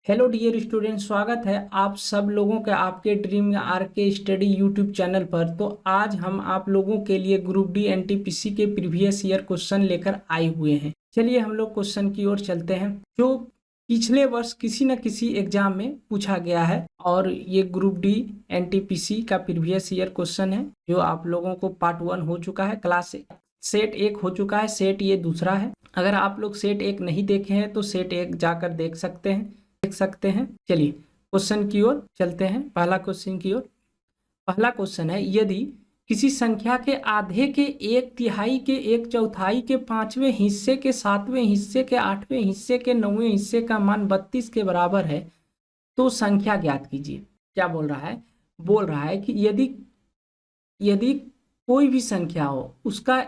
Hello dear student, स्वागत है आप सब लोगों का आपके ड्रीम आर के स्टडी यूट्यूब चैनल पर। तो आज हम आप लोगों के लिए ग्रुप डी एनटीपीसी के प्रीवियस ईयर क्वेश्चन लेकर आए हुए हैं। चलिए हम लोग क्वेश्चन की ओर चलते हैं जो पिछले वर्ष किसी न किसी एग्जाम में पूछा गया है। और ये ग्रुप डी एनटीपीसी का प्रीवियस ईयर क्वेश्चन है जो आप लोगों को पार्ट 1 हो चुका है, क्लास सेट 1 हो चुका है, सेट ये दूसरा है। अगर आप लोग सेट 1 नहीं देखे हैं तो सेट 1 जाकर देख सकते हैं। चलिए क्वेश्चन की ओर चलते हैं। पहला क्वेश्चन है, यदि किसी संख्या के आधे के 1/3 के 1/4 के 5वें हिस्से के 7वें हिस्से के 8वें हिस्से के 9वें हिस्से का मान 32 के बराबर है तो संख्या ज्ञात कीजिए। क्या बोल रहा है कि यदि कोई भी संख्या हो उसका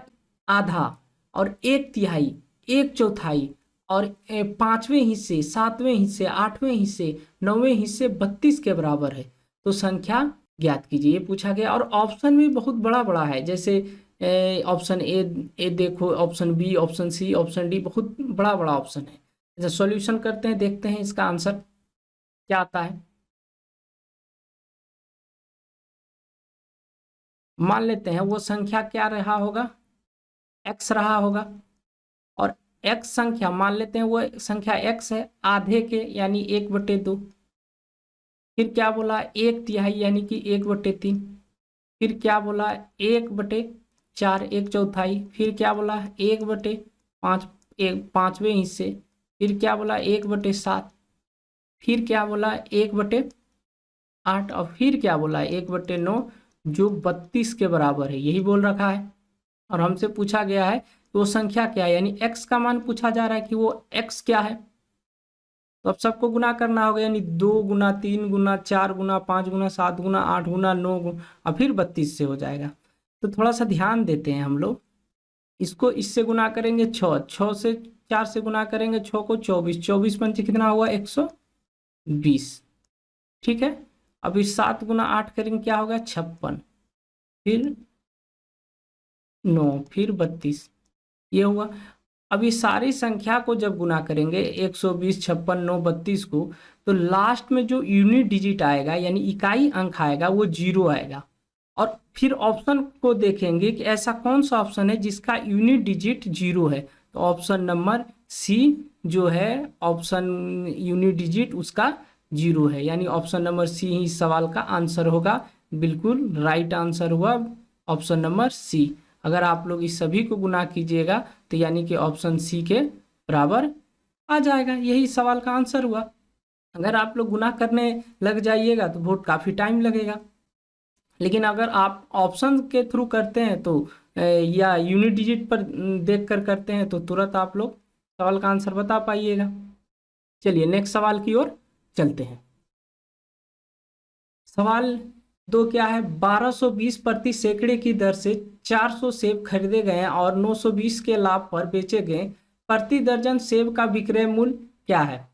आधा और 1/3 1/4 और 5वें हिस्से 7वें हिस्से 8वें हिस्से 9वें हिस्से 32 के बराबर है तो संख्या ज्ञात कीजिए, ये पूछा गया। और ऑप्शन भी बहुत बड़ा है, जैसे ऑप्शन ए देखो, option B, option C, option D, बहुत बड़ा ऑप्शन है। अच्छा सॉल्यूशन करते हैं, देखते हैं इसका आंसर क्या आता है। मान लेते हैं वो संख्या क्या रहा होगा, एक्स रहा होगा। और एक्स संख्या मान लेते हैं वो संख्या एक्स है आधे के यानी 1/2। फिर क्या बोला 1/3 यानी कि 1/3। फिर क्या बोला 1/4 1/4। फिर क्या बोला 1/5 5वें हिस्से। फिर क्या बोला 1/7। फिर क्या बोला 1/8 और फिर क्या बोला 1/9 जो 32 के बराबर है, यही बोल रखा है। और हमसे पूछा गया है तो वो संख्या क्या है, यानी x का मान पूछा जा रहा है कि वो x क्या है। तो अब सबको गुना करना होगा, यानी 2 गुना 3 गुना 4 गुना 5 गुना 7 गुना 8 गुना 9 गुना और फिर 32 से हो जाएगा। तो थोड़ा सा ध्यान देते हैं हम लोग, इसको इससे गुना करेंगे 6 से 4 से गुना करेंगे 6 को 24 पंचे कितना हुआ 120। ठीक है, अभी 7 गुना 8 करेंगे क्या होगा 56। फिर 9 फिर 32 ये हुआ। अब ये सारी संख्या को जब गुना करेंगे 120 56 9 32 को, तो लास्ट में जो यूनिट डिजिट आएगा यानी इकाई अंक आएगा वो 0 आएगा। और फिर ऑप्शन को देखेंगे कि ऐसा कौन सा ऑप्शन है जिसका यूनिट डिजिट 0 है, तो ऑप्शन नंबर सी जो है ऑप्शन यूनिट डिजिट उसका 0 है, यानी ऑप्शन नंबर सी ही इस सवाल का आंसर होगा। बिल्कुल राइट आंसर हुआ ऑप्शन नंबर सी। अगर आप लोग इस सभी को गुना कीजिएगा तो यानी कि ऑप्शन सी के बराबर आ जाएगा, यही सवाल का आंसर हुआ। अगर आप लोग गुना करने लग जाइएगा तो बहुत काफ़ी टाइम लगेगा, लेकिन अगर आप ऑप्शन के थ्रू करते हैं तो या यूनिट डिजिट पर देख कर करते हैं तो तुरंत आप लोग सवाल का आंसर बता पाइएगा। चलिए नेक्स्ट सवाल की ओर चलते हैं। सवाल 2 क्या है, 1220 प्रति सैकड़े की दर से 400 सेब खरीदे गए और 920 के लाभ पर बेचे गए, प्रति दर्जन सेब का विक्रय मूल्य क्या है।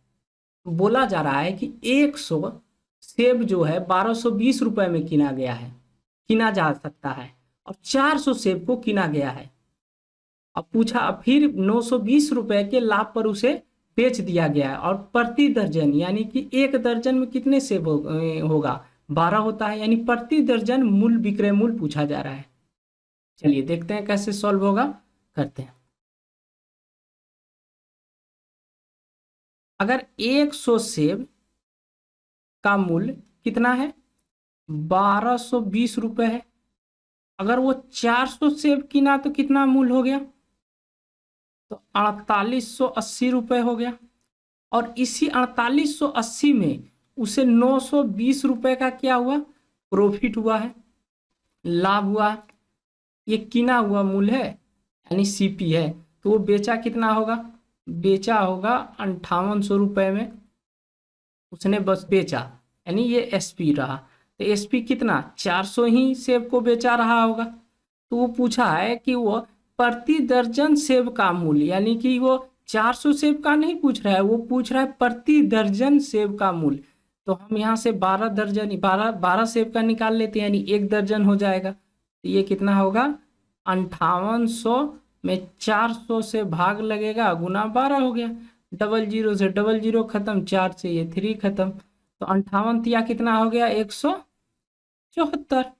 बोला जा रहा है कि 100 सेब जो है 1220 रुपए में किना जा सकता है और 400 सेब को किना गया है। अब पूछा फिर 920 रुपए के लाभ पर उसे बेच दिया गया है और प्रति दर्जन यानी कि एक दर्जन में कितने सेब होगा 12 होता है, यानी प्रति दर्जन मूल्य विक्रय मूल्य पूछा जा रहा है। चलिए देखते हैं कैसे सॉल्व होगा, करते हैं। अगर 100 सेब का मूल्य कितना है 1220 रुपए है, अगर वो 400 सेब किना तो कितना मूल्य हो गया, तो 4880 रुपए हो गया। और इसी 4880 में उसे 920 रुपए का क्या हुआ प्रॉफिट हुआ है, लाभ हुआ। ये किना हुआ मूल्य है यानी सीपी है, तो वो बेचा कितना होगा, बेचा होगा 5800 रुपए में उसने बस बेचा, यानी ये एसपी रहा। तो एसपी कितना 400 ही सेब को बेचा रहा होगा। तो वो पूछा है कि वो प्रति दर्जन सेब का मूल्य, यानी कि वो 400 सेब का नहीं पूछ रहा है, वो पूछ रहा है प्रति दर्जन सेब का मूल्य। तो हम यहाँ से 12 सेब का निकाल लेते हैं, यानी 1 दर्जन हो जाएगा। तो ये कितना होगा 5800 में 400 से भाग लगेगा गुना 12 हो गया, 00 से 00 खत्म, 4 से ये 3 खत्म, तो 58 तिया कितना हो गया 174,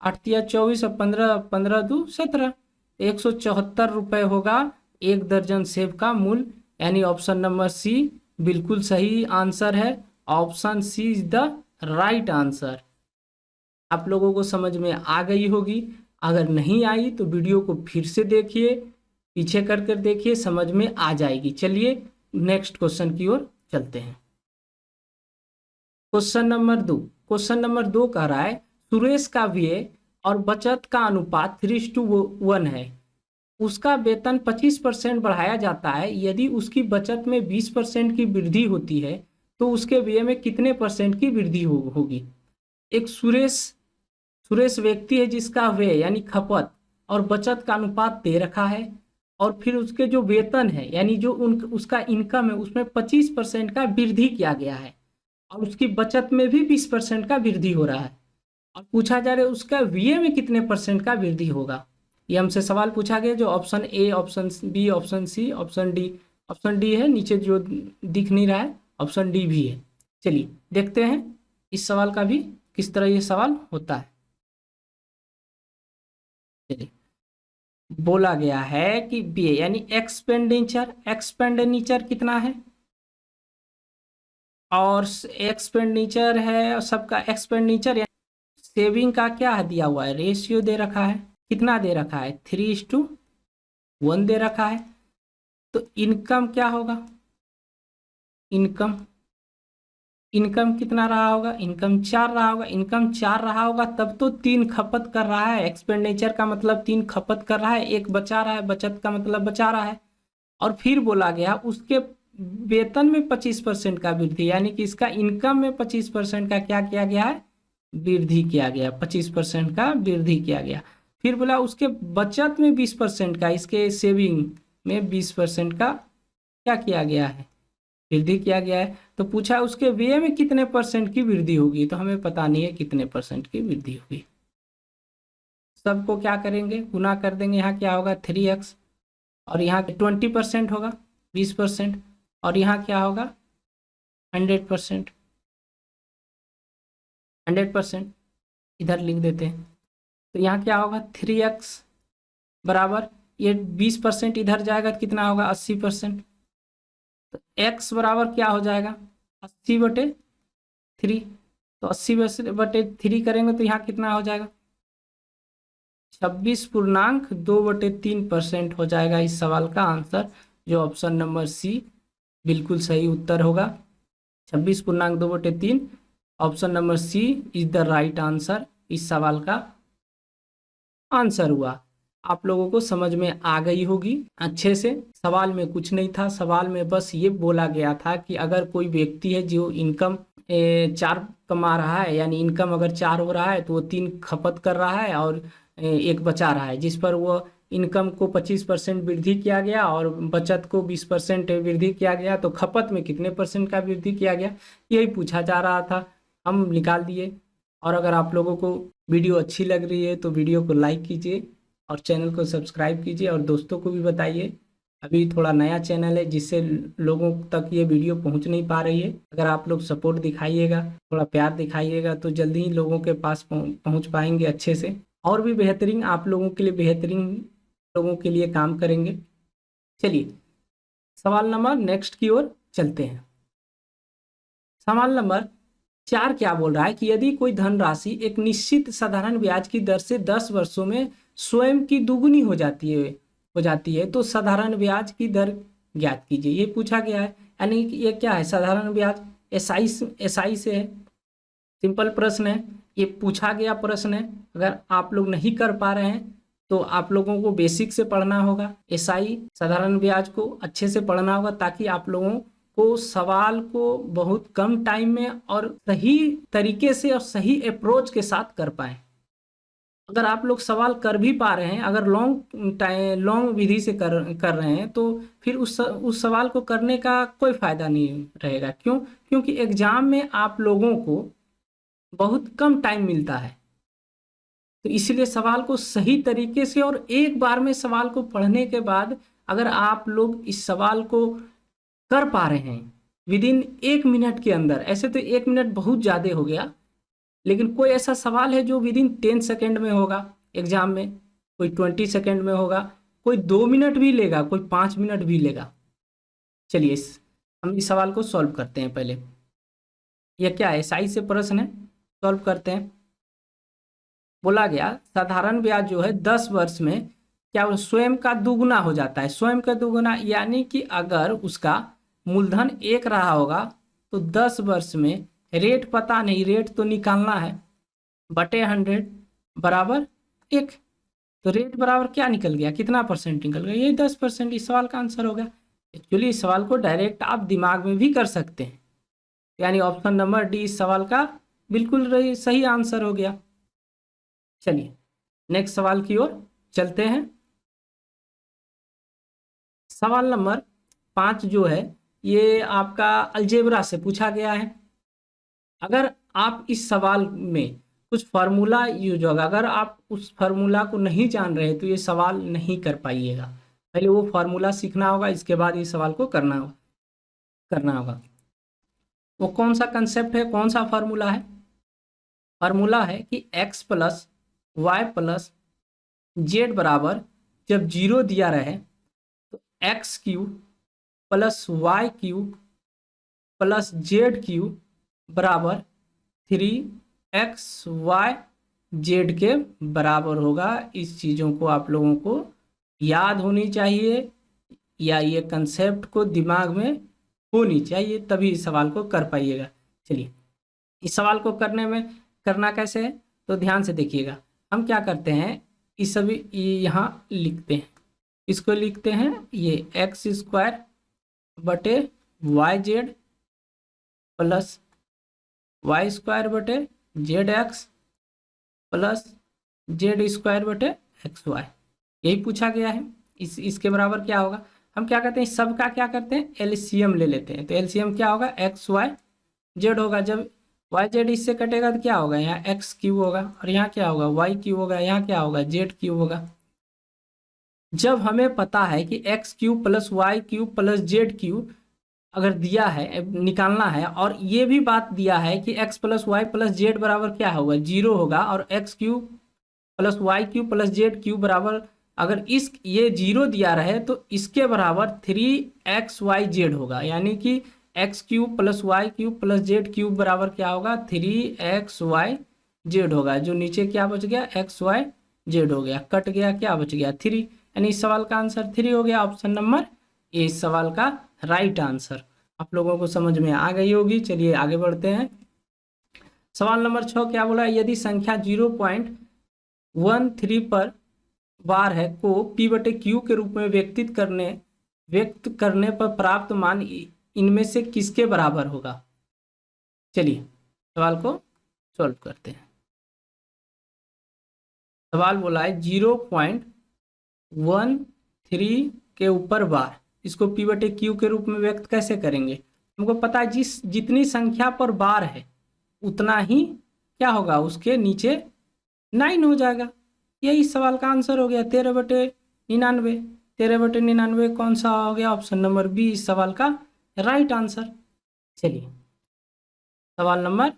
8 तिया 24 और 15 15 दू 17, 174 रुपये होगा एक दर्जन सेब का मूल्य। यानी ऑप्शन नंबर सी बिल्कुल सही आंसर है। Option C is the right answer. आप लोगों को समझ में आ गई होगी। अगर नहीं आई तो वीडियो को फिर से देखिए, पीछे कर कर देखिए, समझ में आ जाएगी। चलिए नेक्स्ट क्वेश्चन की ओर चलते हैं। क्वेश्चन नंबर 2 कह रहा है सुरेश का व्यय और बचत का अनुपात 3:1 है। उसका वेतन 25% बढ़ाया जाता है। यदि उसकी बचत में 20% की वृद्धि होती है तो उसके व्यय में कितने परसेंट की वृद्धि होगी। एक सुरेश व्यक्ति है जिसका व्यय यानी खपत और बचत का अनुपात दे रखा है, और फिर उसके जो वेतन है यानी जो उसका इनकम है उसमें 25% का वृद्धि किया गया है, और उसकी बचत में भी 20% का वृद्धि हो रहा है, और पूछा जा रहा है उसका व्यय में कितने परसेंट का वृद्धि होगा। ये हमसे सवाल पूछा गया जो option A, option B, option C, option D है, नीचे जो दिख नहीं रहा है ऑप्शन डी भी है। चलिए देखते हैं इस सवाल का भी किस तरह ये सवाल होता है। चलिए बोला गया है कि बी यानी एक्सपेंडिचर कितना है, और एक्सपेंडिचर है सबका एक्सपेंडिचर, सेविंग का क्या दिया हुआ है रेशियो दे रखा है, कितना दे रखा है 3:1 दे रखा है। तो इनकम क्या होगा, इनकम कितना रहा होगा, इनकम 4 रहा होगा। इनकम 4 रहा होगा तब तो 3 खपत कर रहा है। एक्सपेंडिचर का मतलब 3 खपत कर रहा है, 1 बचा रहा है, बचत का मतलब बचा रहा है। और फिर बोला गया उसके वेतन में 25% का वृद्धि, यानी कि इसका इनकम में 25% का क्या किया गया है, वृद्धि किया गया, 25% का वृद्धि किया गया। फिर बोला उसके बचत में 20% का, इसके सेविंग में 20% का क्या किया गया है, वृद्धि किया गया है। तो पूछा उसके व्यय में कितने परसेंट की वृद्धि होगी, तो हमें पता नहीं है कितने परसेंट की वृद्धि होगी। सबको क्या करेंगे, गुना कर देंगे। यहाँ क्या होगा 3x, और यहाँ 20% होगा 20%, और यहाँ क्या होगा 100%, 100% इधर लिख देते हैं। तो यहाँ क्या होगा 3x बराबर ये 20% इधर जाएगा तो कितना होगा 80%। तो x बराबर क्या हो जाएगा 80/3। तो 80/3 करेंगे तो यहाँ कितना हो जाएगा 26.2/3% हो जाएगा इस सवाल का आंसर, जो ऑप्शन नंबर सी बिल्कुल सही उत्तर होगा। 26.2/3 option number C is the right answer इस सवाल का आंसर हुआ। आप लोगों को समझ में आ गई होगी अच्छे से। सवाल में कुछ नहीं था, सवाल में बस ये बोला गया था कि अगर कोई व्यक्ति है जो इनकम 4 कमा रहा है, यानी इनकम अगर 4 हो रहा है तो वो 3 खपत कर रहा है और 1 बचा रहा है, जिस पर वो इनकम को 25% वृद्धि किया गया और बचत को 20% वृद्धि किया गया। तो खपत में कितने परसेंट का वृद्धि किया गया, यही पूछा जा रहा था, हम निकाल दिए। और अगर आप लोगों को वीडियो अच्छी लग रही है तो वीडियो को लाइक कीजिए और चैनल को सब्सक्राइब कीजिए, और दोस्तों को भी बताइए। अभी थोड़ा नया चैनल है जिससे लोगों तक ये वीडियो पहुंच नहीं पा रही है। अगर आप लोग सपोर्ट दिखाइएगा, थोड़ा प्यार दिखाइएगा, तो जल्दी ही लोगों के पास पहुंच पाएंगे अच्छे से, और भी बेहतरीन आप लोगों के लिए, बेहतरीन लोगों के लिए काम करेंगे। चलिए सवाल नंबर नेक्स्ट की ओर चलते हैं। सवाल नंबर 4 क्या बोल रहा है कि यदि कोई धनराशि एक निश्चित साधारण ब्याज की दर से 10 वर्षों में स्वयं की दुगुनी हो जाती है तो साधारण ब्याज की दर ज्ञात कीजिए। ये पूछा गया है, यानी कि ये क्या है साधारण ब्याज एसआई से है। सिंपल प्रश्न है, ये पूछा गया प्रश्न है। अगर आप लोग नहीं कर पा रहे हैं तो आप लोगों को बेसिक से पढ़ना होगा, एसआई साधारण ब्याज को अच्छे से पढ़ना होगा, ताकि आप लोगों को सवाल को बहुत कम टाइम में और सही तरीके से और सही अप्रोच के साथ कर पाए। अगर आप लोग सवाल कर भी पा रहे हैं, अगर लॉन्ग विधि से कर रहे हैं, तो फिर उस सवाल को करने का कोई फायदा नहीं रहेगा। क्यों? क्योंकि एग्जाम में आप लोगों को बहुत कम टाइम मिलता है। तो इसलिए सवाल को सही तरीके से और एक बार में सवाल को पढ़ने के बाद अगर आप लोग इस सवाल को कर पा रहे हैं विद इन 1 मिनट के अंदर। ऐसे तो 1 मिनट बहुत ज़्यादा हो गया, लेकिन कोई ऐसा सवाल है जो विद इन 10 सेकेंड में होगा एग्जाम में, कोई 20 सेकेंड में होगा, कोई 2 मिनट भी लेगा, कोई 5 मिनट भी लेगा। चलिए हम इस सवाल को सॉल्व करते हैं। पहले यह क्या है, SI से प्रश्न है, सॉल्व करते हैं। बोला गया साधारण ब्याज जो है 10 वर्ष में क्या स्वयं का दुगुना हो जाता है। स्वयं का दुगुना यानी कि अगर उसका मूलधन 1 रहा होगा तो 10 वर्ष में रेट पता नहीं, रेट तो निकालना है, बटे 100 बराबर 1। तो रेट बराबर क्या निकल गया, कितना परसेंट निकल गया, ये 10%। इस सवाल का आंसर हो गया। एक्चुअली इस सवाल को डायरेक्ट आप दिमाग में भी कर सकते हैं, यानी ऑप्शन नंबर डी इस सवाल का बिल्कुल सही आंसर हो गया। चलिए नेक्स्ट सवाल की ओर चलते हैं। सवाल नंबर 5 जो है ये आपका अलजेब्रा से पूछा गया है। अगर आप इस सवाल में कुछ फार्मूला यूज होगा, अगर आप उस फार्मूला को नहीं जान रहे तो ये सवाल नहीं कर पाइएगा। पहले वो फार्मूला सीखना होगा, इसके बाद ये सवाल को करना होगा। वो कौन सा कंसेप्ट है, कौन सा फार्मूला है? फार्मूला है कि x plus Y plus Z बराबर जब 0 दिया रहे तो X cube plus Y cube plus Z cube बराबर 3xy जेड के बराबर होगा। इस चीज़ों को आप लोगों को याद होनी चाहिए, या ये कंसेप्ट को दिमाग में होनी चाहिए, तभी इस सवाल को कर पाइएगा। चलिए इस सवाल को करना कैसे है तो ध्यान से देखिएगा। हम क्या करते हैं, इस सभी यहाँ लिखते हैं, इसको लिखते हैं ये x² बटे वाई जेड प्लस y² बटे ZX प्लस Z² बटे XY, यही पूछा गया है। इसके बराबर क्या होगा, हम क्या करते हैं, सबका क्या करते हैं, एलसीएम ले लेते हैं। तो एलसीएम क्या होगा, XY Z होगा। जब YZ इससे कटेगा तो क्या होगा, यहाँ x³ होगा, और यहाँ क्या होगा, y³ होगा, यहाँ क्या होगा, Z³ होगा। जब हमें पता है कि x³ plus y³ plus Z³ अगर दिया है, निकालना है, और ये भी बात दिया है कि x plus Y plus Z बराबर क्या होगा, 0 होगा, और x³ plus y³ plus Z³ बराबर अगर ये 0 दिया रहे तो इसके बराबर 3xyz होगा, यानी कि x³ plus y³ plus Z³ बराबर क्या होगा, 3xyz होगा। जो नीचे क्या बच गया, xyz हो गया, कट गया, क्या बच गया, 3, यानी इस सवाल का आंसर 3 हो गया। ऑप्शन नंबर ए इस सवाल का राइट आंसर। आप लोगों को समझ में आ गई होगी। चलिए आगे बढ़ते हैं। सवाल नंबर 6 क्या बोला, यदि संख्या 0.13 पर बार है को p बटे q के रूप में व्यक्त करने पर प्राप्त मान इनमें से किसके बराबर होगा। चलिए सवाल को सॉल्व करते हैं। सवाल बोला है 0.13 के ऊपर बार, इसको p बटे q के रूप में व्यक्त कैसे करेंगे। हमको पता है जितनी संख्या पर बार है उतना ही क्या होगा, उसके नीचे 9 हो जाएगा। यही इस सवाल का आंसर हो गया, 13/99। 13/99 कौन सा हो गया, ऑप्शन नंबर बी इस सवाल का राइट आंसर। चलिए सवाल नंबर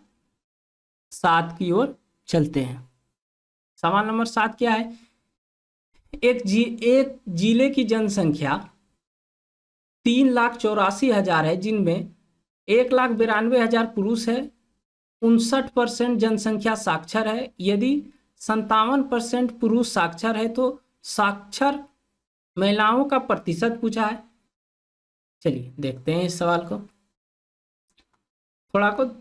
7 की ओर चलते हैं। सवाल नंबर 7 क्या है, एक जिले की जनसंख्या 3,84,000 है, जिनमें 1,92,000 पुरुष है, 59% जनसंख्या साक्षर है। यदि 57% पुरुष साक्षर है तो साक्षर महिलाओं का प्रतिशत पूछा है। चलिए देखते हैं इस सवाल को,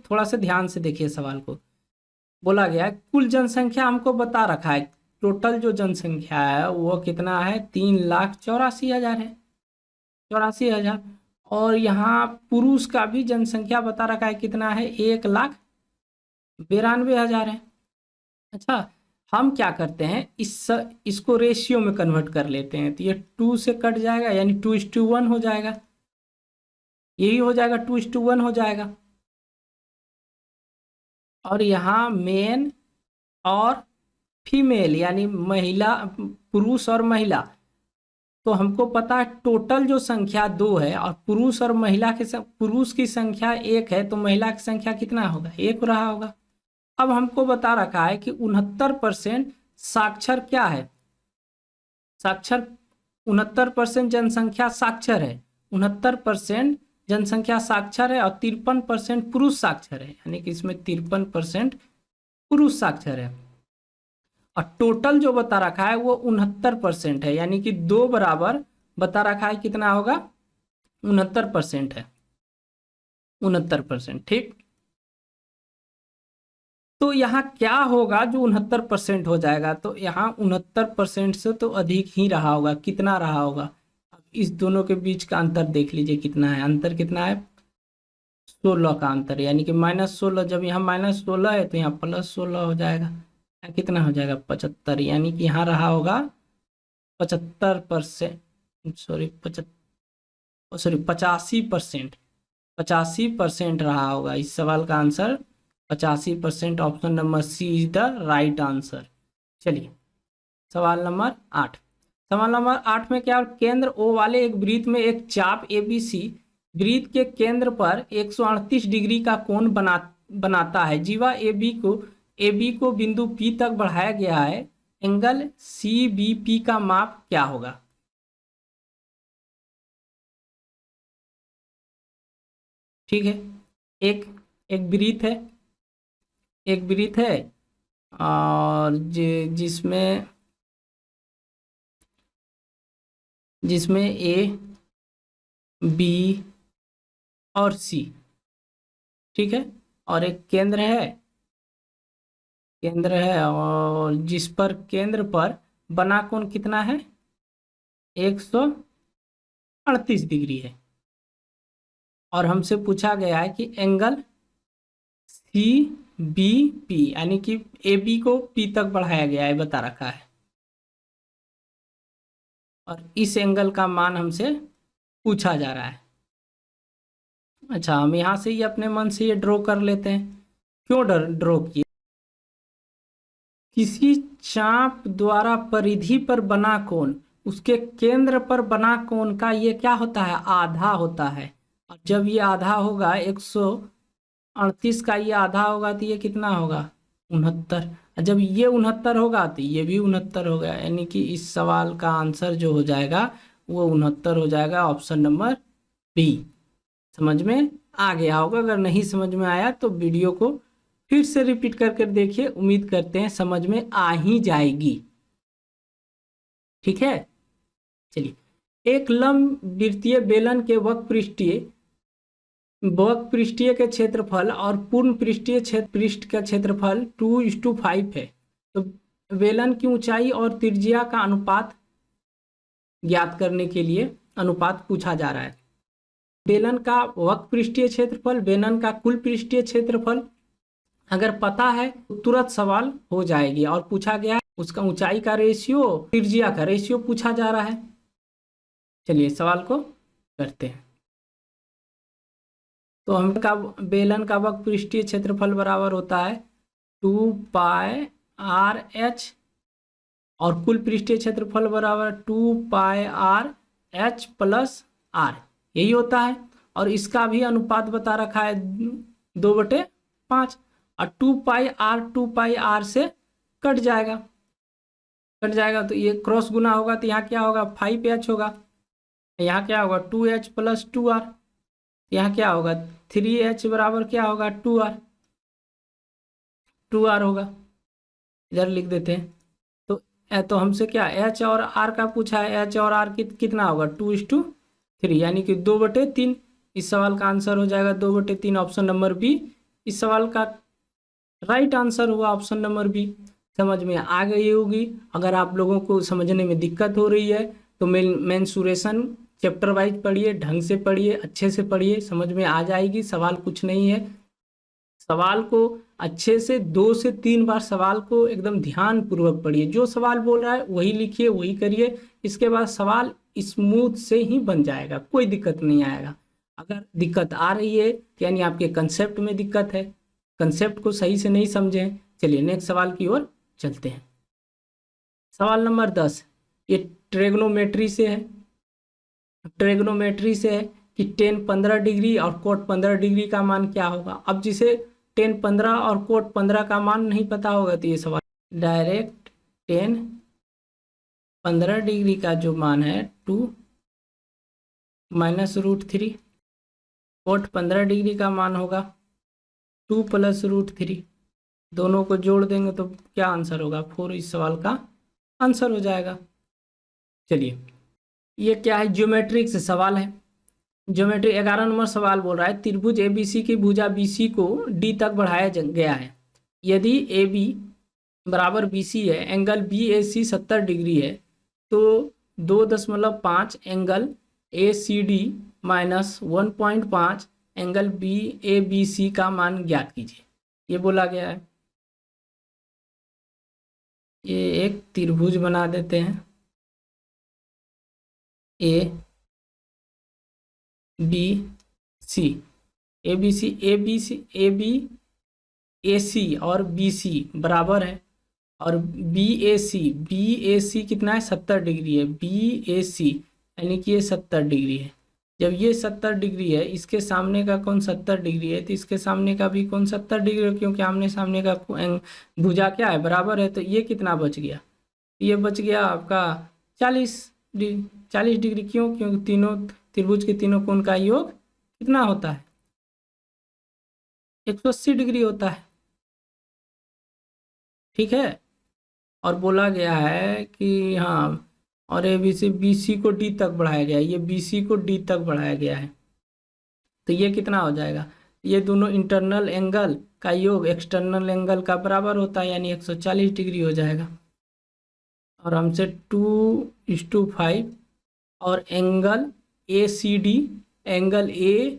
थोड़ा सा ध्यान से देखिए सवाल को। बोला गया है कुल जनसंख्या हमको बता रखा है, टोटल जो जनसंख्या है वो कितना है, 3,84,000 है, 84,000। और यहाँ पुरुष का भी जनसंख्या बता रखा है, कितना है, 1,92,000 है। अच्छा हम क्या करते हैं, इसको रेशियो में कन्वर्ट कर लेते हैं, तो ये 2 से कट जाएगा, यानी 2:1 हो जाएगा, यही हो जाएगा, 2:1 हो जाएगा। और यहाँ मेन और फीमेल यानी महिला, पुरुष और महिला, तो हमको पता है टोटल जो संख्या 2 है और पुरुष और महिला के पुरुष की संख्या 1 है, तो महिला की संख्या कितना होगा, 1 रहा होगा। अब हमको बता रखा है कि 69% साक्षर क्या है, साक्षर 69% जनसंख्या साक्षर है, 69% जनसंख्या साक्षर है और 53% पुरुष साक्षर है, यानी कि इसमें 53% पुरुष साक्षर है। और टोटल जो बता रखा है वो 69% है, यानी कि 2 बराबर बता रखा है कितना होगा, 69% है, 69%। ठीक, तो यहाँ क्या होगा जो 69% हो जाएगा, तो यहाँ 69% से तो अधिक ही रहा होगा। कितना रहा होगा, अब इस दोनों के बीच का अंतर देख लीजिए कितना है, अंतर कितना है, 16 का अंतर, यानी कि -16। जब यहाँ -16 है तो यहाँ +16 हो जाएगा, कितना हो जाएगा 75, यानी कि यहाँ रहा होगा 75%, सॉरी 85%, 85% रहा होगा। इस सवाल का answer 85%, option number C is the right answer. चलिए सवाल नंबर 8। सवाल नंबर 8 में क्या, केंद्र ओ वाले एक वृत्त में एक चाप ABC वृत्त के केंद्र पर 138 डिग्री का कोण बनाता है। जीवा AB को बिंदु P तक बढ़ाया गया है, एंगल CBP का माप क्या होगा। ठीक है, एक वृत्त है, एक वृत्त है और जिसमें A, B और C, ठीक है, और एक केंद्र है और जिस पर केंद्र पर बना कोण कितना है, 138 डिग्री है। और हमसे पूछा गया है कि एंगल CBP यानी कि AB को P तक बढ़ाया गया है, बता रखा है, और इस एंगल का मान हमसे पूछा जा रहा है। अच्छा, हम यहाँ से ही अपने मन से ये ड्रॉ कर लेते हैं। क्यों ड्रॉ किए, किसी चाप द्वारा परिधि पर बना कोण उसके केंद्र पर बना कोण का ये क्या होता है, आधा होता है। और जब ये आधा होगा 138 का ये आधा होगा तो ये कितना होगा, 69। जब ये 69 होगा तो ये भी 69 होगा, यानी कि इस सवाल का आंसर जो हो जाएगा वो 69 हो जाएगा, ऑप्शन नंबर बी। समझ में आ गया होगा, अगर नहीं समझ में आया तो वीडियो को फिर से रिपीट करके देखिए, उम्मीद करते हैं समझ में आ ही जाएगी। ठीक है, चलिए, एक लंबवृत्तीय बेलन के वक्र पृष्ठीय के क्षेत्रफल और पूर्ण पृष्ठ का क्षेत्रफल 2:5 है। तो बेलन की ऊंचाई और त्रिज्या का अनुपात ज्ञात करने के लिए अनुपात पूछा जा रहा है। बेलन का वक्र पृष्ठीय क्षेत्रफल, बेलन का कुल पृष्ठीय क्षेत्रफल अगर पता है तो तुरंत सवाल हो जाएगी। और पूछा गया है उसका ऊंचाई का रेशियो, त्रिज्या का रेशियो पूछा जा रहा है। चलिए सवाल को करते हैं। तो हम बेलन का वक्र पृष्ठीय क्षेत्रफल बराबर होता है 2πr/h और कुल पृष्ठीय क्षेत्रफल बराबर 2πr/h + r, यही होता है। और इसका भी अनुपात बता रखा है 2/5, और 2πr से कट जाएगा, तो ये क्रॉस गुना होगा तो यहाँ क्या होगा 5h होगा, यहाँ क्या होगा 2h + 2r, यहाँ क्या होगा 3h बराबर क्या होगा 2r होगा, इधर लिख देते हैं। तो हमसे क्या h और r का पूछा है, h और r कितना होगा 2:3, यानी कि 2/3। इस सवाल का आंसर हो जाएगा 2/3, ऑप्शन नंबर बी। इस सवाल का राइट आंसर हुआ ऑप्शन नंबर बी। समझ में आ गई होगी। अगर आप लोगों को समझने में दिक्कत हो रही है तो मेंसुरेशन चैप्टर वाइज पढ़िए, ढंग से पढ़िए, अच्छे से पढ़िए, समझ में आ जाएगी। सवाल कुछ नहीं है, सवाल को अच्छे से 2 से 3 बार सवाल को एकदम ध्यान पूर्वक पढ़िए। जो सवाल बोल रहा है वही लिखिए, वही करिए। इसके बाद सवाल स्मूथ से ही बन जाएगा, कोई दिक्कत नहीं आएगा। अगर दिक्कत आ रही है यानी आपके कंसेप्ट में दिक्कत है, कंसेप्ट को सही से नहीं समझे। चलिए नेक्स्ट सवाल की ओर चलते हैं। सवाल नंबर 10, ये ट्रिग्नोमेट्री से है। ट्रिग्नोमेट्री से है कि टेन 15 डिग्री और कोट 15 डिग्री का मान क्या होगा। अब जिसे टेन 15 और कोट 15 का मान नहीं पता होगा तो ये सवाल डायरेक्ट टेन 15 डिग्री का जो मान है 2 माइनस √3, कोट 15 डिग्री का मान होगा 2 प्लस √3, दोनों को जोड़ देंगे तो क्या आंसर होगा 4। इस सवाल का आंसर हो जाएगा। चलिए ये क्या है, ज्योमेट्रिक से सवाल है। ज्योमेट्री 11 नंबर सवाल बोल रहा है त्रिभुज एबीसी की भुजा बीसी को डी तक बढ़ाया गया है। यदि ए बी बराबर बीसी है, angle B A C 70 degree है, तो 2.5 angle A C D minus 1.5 angle B A B C का मान ज्ञात कीजिए। ये बोला गया है। ये एक त्रिभुज बना देते हैं, A B C, A B C, A B C, A B A C और बी सी बराबर है, और बी ए सी कितना है 70 डिग्री है, बी ए सी यानी कि ये 70 डिग्री है। जब ये 70 डिग्री है, इसके सामने का कौन 70 डिग्री है, तो इसके सामने का भी कौन 70 डिग्री है, क्योंकि आमने सामने का भुजा क्या है बराबर है। तो ये कितना बच गया, ये बच गया आपका 40 डिग्री। क्यों, क्योंकि तीनों त्रिभुज के तीनों कोण का योग कितना होता है 180 डिग्री होता है। ठीक है, और बोला गया है कि हाँ, और ए बी सी को डी तक बढ़ाया गया है, ये बी सी को डी तक बढ़ाया गया है। तो ये कितना हो जाएगा, ये दोनों इंटरनल एंगल का योग एक्सटर्नल एंगल का बराबर होता है, यानी 140 डिग्री हो जाएगा। और हमसे 2:5 और angle A C D, angle A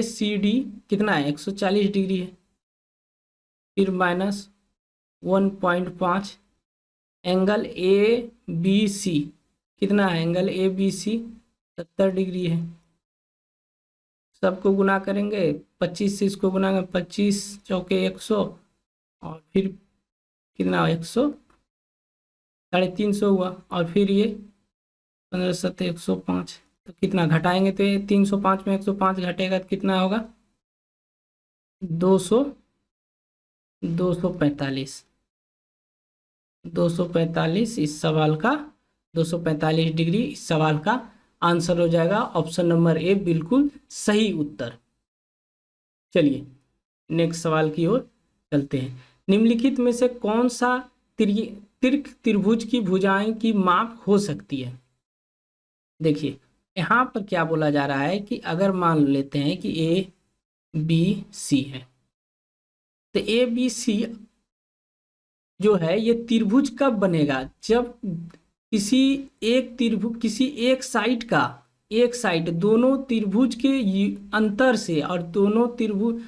C D कितना है 140 डिग्री है, फिर minus 1.5 angle A B C कितना है, angle A B C 70 degree है। सबको गुना करेंगे 25 से, इसको गुना करेंगे 25 चौके 100, और फिर कितना 100 350 हुआ, और फिर ये 15 7 105, तो कितना घटाएंगे तो ये 305 में 105 घटेगा तो कितना होगा 245 इस सवाल का 245 डिग्री इस सवाल का आंसर हो जाएगा। ऑप्शन नंबर ए बिल्कुल सही उत्तर। चलिए नेक्स्ट सवाल की ओर चलते हैं। निम्नलिखित में से कौन सा त्रिभुज की भुजाएं की माप हो सकती है। देखिए यहाँ पर क्या बोला जा रहा है कि अगर मान लेते हैं कि ए बी सी है, तो ए बी सी जो है ये त्रिभुज कब बनेगा, जब किसी एक साइड दोनों त्रिभुज के अंतर से, और दोनों त्रिभुज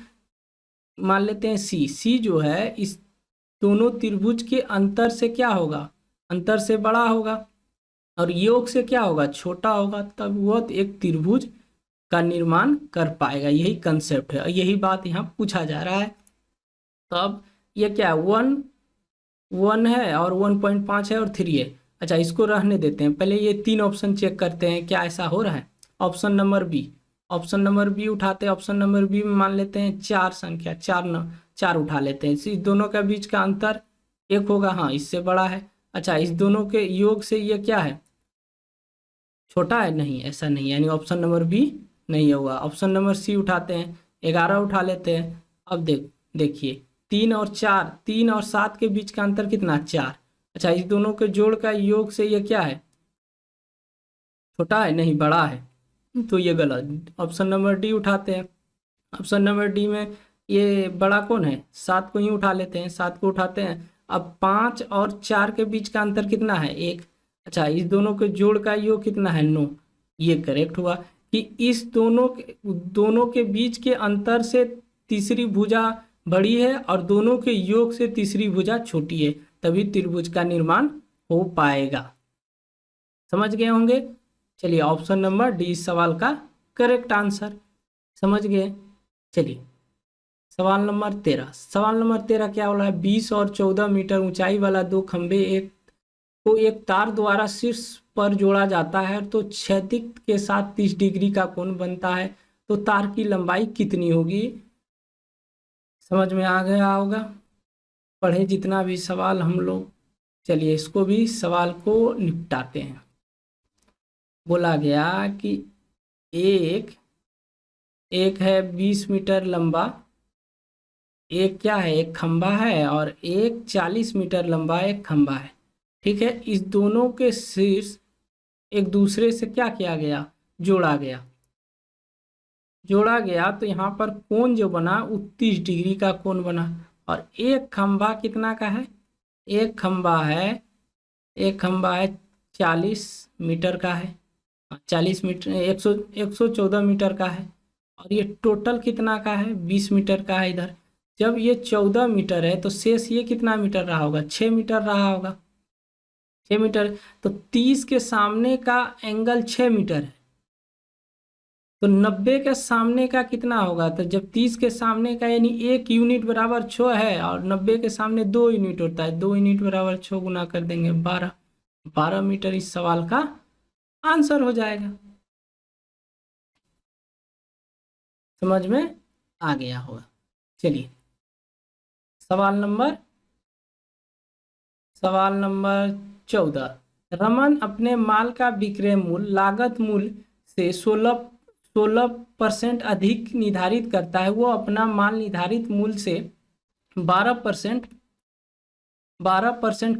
मान लेते हैं सी जो है इस दोनों त्रिभुज के अंतर से क्या होगा, अंतर से बड़ा होगा, और योग से क्या होगा छोटा होगा, तब वह एक त्रिभुज का निर्माण कर पाएगा। यही कंसेप्ट है, यही बात यहाँ पूछा जा रहा है। तो अब ये क्या है 1 है और 1.5 है और 3 है। अच्छा इसको रहने देते हैं, पहले ये 3 ऑप्शन चेक करते हैं क्या ऐसा हो रहा है। ऑप्शन नंबर बी उठाते हैं। ऑप्शन नंबर बी में मान लेते हैं 4 संख्या, 4 उठा लेते हैं। इस दोनों के बीच का अंतर 1 होगा, हाँ इससे बड़ा है। अच्छा इस दोनों के योग से ये क्या है छोटा है, नहीं ऐसा नहीं, यानी ऑप्शन नंबर बी नहीं होगा। ऑप्शन नंबर सी उठाते हैं, 11 उठा लेते हैं। अब देखिए 3 और 7 के बीच का अंतर कितना 4। अच्छा इस दोनों के जोड़ का योग से ये क्या है छोटा है, नहीं बड़ा है, तो ये गलत। ऑप्शन नंबर डी उठाते हैं। ऑप्शन नंबर डी में ये बड़ा कौन है 7 को ही उठा लेते हैं, 7 को उठाते हैं। अब 5 और 4 के बीच का अंतर कितना है 1। अच्छा इस दोनों के जोड़ का योग कितना है 9। ये करेक्ट हुआ कि इस दोनों के बीच के अंतर से तीसरी भुजा बड़ी है और दोनों के योग से तीसरी भुजा छोटी है, तभी त्रिभुज का निर्माण हो पाएगा। समझ गए होंगे। चलिए ऑप्शन नंबर डी इस सवाल का करेक्ट आंसर। समझ गए। चलिए सवाल नंबर 13 क्या बोला है 20 और 14 मीटर ऊंचाई वाला 2 खंभे एक को एक तार द्वारा शीर्ष पर जोड़ा जाता है तो क्षैतिज के साथ 30 डिग्री का कोण बनता है, तो तार की लंबाई कितनी होगी? समझ में आ गया होगा। पढ़े जितना भी सवाल हम लोग, चलिए इसको भी सवाल को निपटाते हैं। बोला गया कि एक है 20 मीटर लंबा, एक क्या है, एक खंबा है, और एक 40 मीटर लंबा एक खंबा है। ठीक है, इस दोनों के शीर्ष एक दूसरे से क्या किया गया, जोड़ा गया। तो यहाँ पर कोण जो बना वो 30 डिग्री का कोण बना। और एक खंबा कितना का है, एक खंबा है 40 मीटर का है, 40 मीटर 114 मीटर का है। और ये टोटल कितना का है, 20 मीटर का है। इधर जब ये 14 मीटर है तो शेष ये कितना मीटर रहा होगा, 6 मीटर रहा होगा, 6 मीटर। तो 30 के सामने का एंगल 6 मीटर है, तो 90 के सामने का कितना होगा, तो जब 30 के सामने का यानी 1 यूनिट बराबर 6 है और 90 के सामने 2 यूनिट होता है, 2 यूनिट बराबर 6 गुना कर देंगे 12 मीटर इस सवाल का आंसर हो जाएगा। समझ में आ गया होगा। चलिए सवाल नंबर 14। रमन अपने माल का विक्रय मूल्य लागत मूल्य से 16% अधिक निर्धारित करता है। वो अपना माल निर्धारित मूल्य से 12%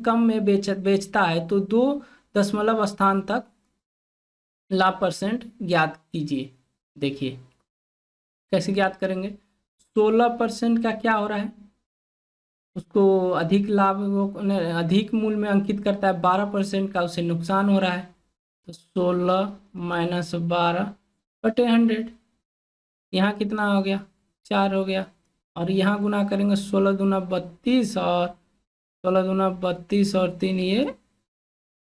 कम में बेचता है, तो 2 दशमलव स्थान तक लाभ परसेंट ज्ञात कीजिए। देखिए कैसे ज्ञात करेंगे, 16% का क्या हो रहा है, उसको अधिक लाभ अधिक मूल्य में अंकित करता है, 12% का उसे नुकसान हो रहा है, तो 16 माइनस 12/100। यहाँ कितना हो गया, 4 हो गया। और यहाँ गुना करेंगे 16 दूना 32 और 16 दूना 32 और 3 ये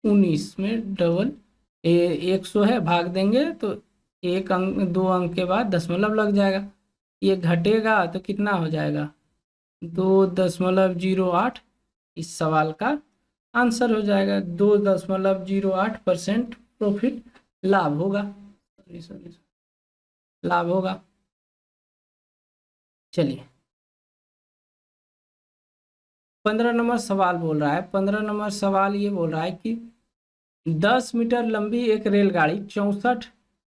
19 में डबल 100 है, भाग देंगे तो 1 अंक 2 अंक के बाद दशमलव लग जाएगा। ये घटेगा तो कितना हो जाएगा, 2.08। इस सवाल का आंसर हो जाएगा 2.08% प्रॉफिट लाभ होगा, लाभ होगा। चलिए 15 नंबर सवाल बोल रहा है, 15 नंबर सवाल ये बोल रहा है कि 10 मीटर लंबी एक रेलगाड़ी 64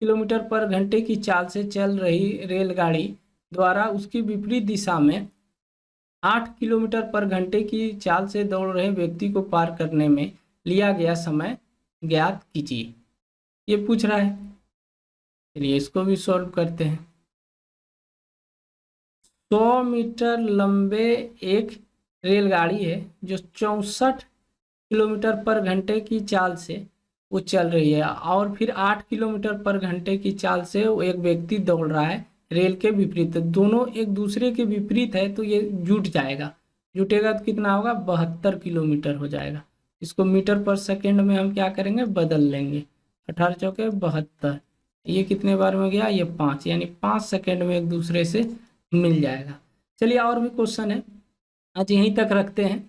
किलोमीटर पर घंटे की चाल से चल रही रेलगाड़ी द्वारा उसकी विपरीत दिशा में 8 किलोमीटर पर घंटे की चाल से दौड़ रहे व्यक्ति को पार करने में लिया गया समय ज्ञात कीजिए, ये पूछ रहा है। चलिए इसको भी सॉल्व करते हैं। 100 मीटर लंबे एक रेलगाड़ी है जो 64 किलोमीटर पर घंटे की चाल से वो चल रही है, और फिर 8 किलोमीटर पर घंटे की चाल से वो एक व्यक्ति दौड़ रहा है रेल के विपरीत। दोनों एक दूसरे के विपरीत है तो ये जुटेगा तो कितना होगा, 72 किलोमीटर हो जाएगा। इसको मीटर पर सेकेंड में हम क्या करेंगे, बदल लेंगे। 18 चौके 72, ये कितने बार में गया, ये 5, यानी 5 सेकेंड में एक दूसरे से मिल जाएगा। चलिए और भी क्वेश्चन है, आज यहीं तक रखते हैं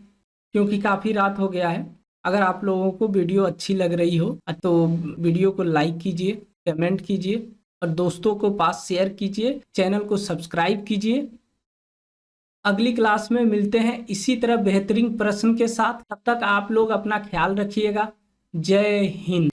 क्योंकि काफ़ी रात हो गया है। अगर आप लोगों को वीडियो अच्छी लग रही हो तो वीडियो को लाइक कीजिए, कमेंट कीजिए और दोस्तों को पास शेयर कीजिए, चैनल को सब्सक्राइब कीजिए। अगली क्लास में मिलते हैं इसी तरह बेहतरीन प्रश्न के साथ। तब तक आप लोग अपना ख्याल रखिएगा। जय हिंद।